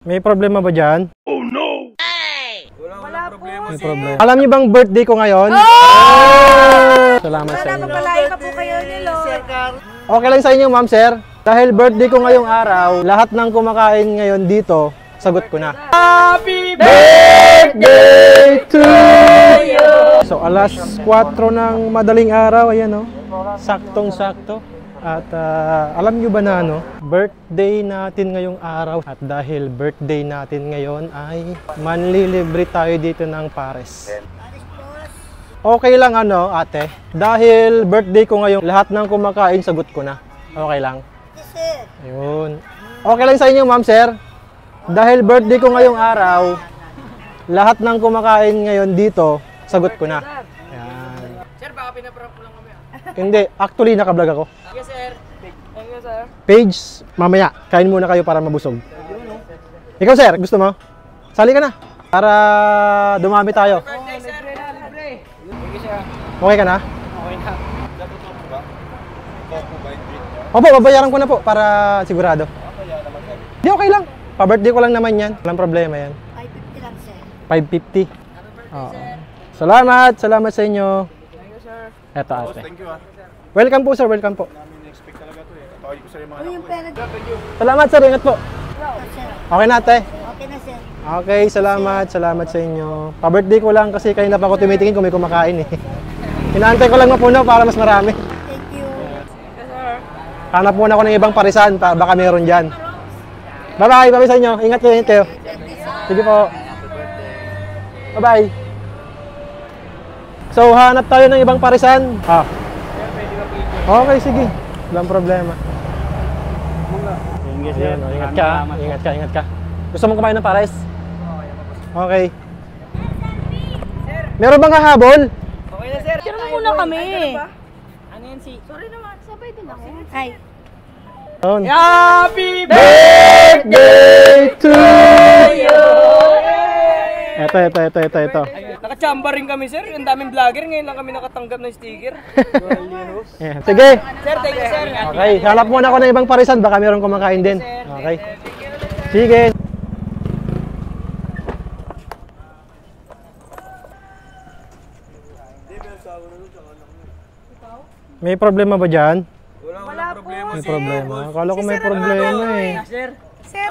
May problema ba dyan? Oh no! Hey! Wala problema. May problema. Alam niyo bang birthday ko ngayon? Salamat sa inyo. Napapalain pa po kayo ni Lord. Okay lang sa inyo, ma'am, sir. Dahil birthday ko ngayong araw, lahat ng kumakain ngayon dito, sagot ko na. Happy Birthday to you! So, alas 4 ng madaling araw, ayan o. Saktong-sakto. At alam nyo ba na birthday natin ngayong araw. At dahil birthday natin ngayon ay manlilibre tayo dito ng pares. Okay lang ate. Dahil birthday ko ngayon, lahat ng kumakain sagot ko na. Okay lang? Ayun. Okay lang sa inyo, ma'am, sir. Dahil birthday ko ngayong araw, lahat ng kumakain ngayon dito, sagot ko na. Ayan. Sir, baka pinaprank mo lang kami. Hindi, actually nakablog ako. Yes, sir. Thank you, sir. Page, mamaya, kain muna kayo para mabusog. Ikaw, sir, gusto mo? Sali ka na. Para dumami tayo. Birthday, sir. Libre. Thank you, sir. Okay ka na? Okay na. Opo, babayaran ko na po para sigurado. Hindi, okay lang. Pa-birthday ko lang naman yan. Walang problema yan. 550 lang, sir. 550. Oo. Salamat. Salamat sa inyo. Thank you, sir. Eto ate. Thank you Welcome po, sir. Welcome po. Namin na-expect talaga to eh. Tatawagin ko sa mga anak Yung ko pera Salamat, sir. Ingat po. sir. Okay na, ate. Okay na, sir. Okay, salamat. Salamat sa inyo. Pa-birthday ko lang kasi kanina pa ako tumitingin kung may kumakain eh. Inaantay ko lang mapuno para mas marami. Thank you. Yes, sir. Hanap muna ako ng ibang parisan, baka meron dyan. Bye-bye, bye-bye sa inyo. Ingat kayo, ingat kayo. Sige po. Bye-bye. So, hanap tayo ng ibang parisan. Okay, sige. Walang problema. Ayan, ingat ka, ingat ka, ingat ka. Gusto mong kumain ng pares? Okay. Meron bang hahabol? Okay na, sir. Tira muna kami. Ano yan, si... Sorry naman, sabay din ako. Hi. Happy Birthday to you! Ito. Nakachamba rin kami, sir. Ang daming vlogger. Ngayon lang kami nakatanggap ng sticker. Ayan. Sige. Sir, thank you, sir. Okay, hanap muna ako ng ibang parisan, baka meron kumakain din. Okay. Sige. May problema ba dyan? Wala po. May problema. Akala ko may problema eh. Sir. Sir,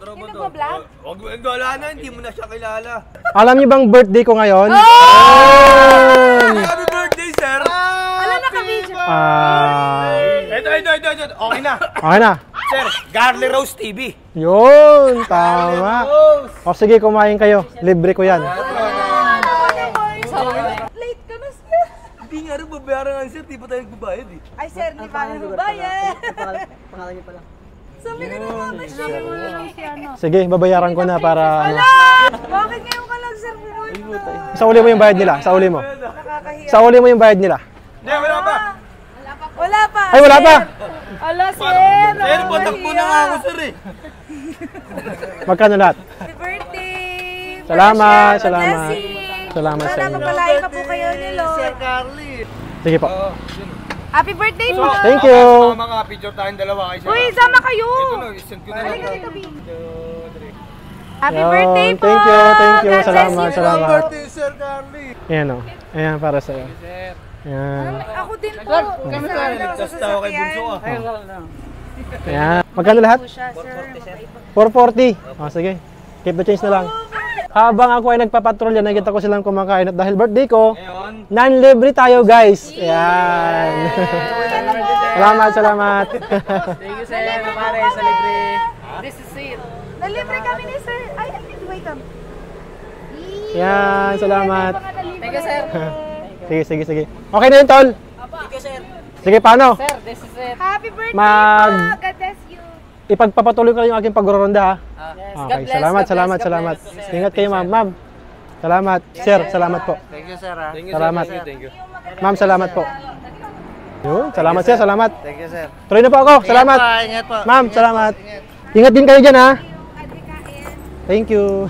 Yung nagpa-vlog? Huwag mo, wala na, hindi mo na siya kilala. Alam niyo bang birthday ko ngayon? Happy birthday, sir! Wala naka-video. Ito. Okay na. Okay na. Sir, Garly Rose TV. Yun, tama. O sige, kumain kayo. Libre ko yan. Late ka na, sir. Hindi nga rin babayaran nga, sir. Di pa tayo nagbabayad eh. Ay, sir, di pa rin babayad. Pangalan niyo pala. Sabi ka na naman, sabi mo na lang si ano. Sige, babayaran ko na para ano. Bakit ngayon ka lang, sir? Sauli mo yung bayad nila. Sauli mo. Nakakahiya. Sauli mo yung bayad nila. Hindi, wala pa. Wala pa. Ay, wala pa. Ala, sir. Sir, patakbo na nga ako, sir eh. Magkano lahat? Happy birthday. Salamat, Blessing. salamat. Salamat sa Sana inyo. papalain pa po kayo ni Lord. Sir Carly. Sige po. Happy birthday po. Thank you. Mga picture tayong dalawa kayo. Uy, sama kayo. Ito na, isend ko na lang. Halika dito, B. Happy Yun, birthday po. thank you. God bless Salamat, you. salamat. Birthday, Sir Carly. Ayan o. Ayan para sa'yo. Ayan. Ako din po. Kami Kasama tayo. daw sa Tapos tao kay Bunso sasakyan. ah. Ay, wala lang. Ayan. Magkano lahat? Po siya, sir. Makaibang. 440. O, sige. Keep the change na lang. Habang ako ay nagpapatrolya, nakita ko silang kumakain at dahil birthday ko, non-libre tayo guys. Ayan. Salamat, salamat. Thank you, sir. Pare, sa libre. This is it. Nalibre kami ni sir. Ay, wait lang. Ayan, salamat. Thank you, sir. Sige. Okay na yun, tol. Thank you, sir. Sige, paano? Sir, this is it. Happy birthday Mag- po. God bless you. Ipagpapatuloy ko lang yung aking pagro-ronda ha. Yes. Okay, salamat. Ingat kayo, ma'am. Ma'am, salamat. Sir, salamat po. Thank you, sir. Salamat. Thank you. Ma'am, salamat po. Yun, salamat sir, salamat. Thank you, sir. Tuloy na po ako, salamat. Ingat po. Ma'am, salamat. Ingat din kayo dyan ha. Thank you.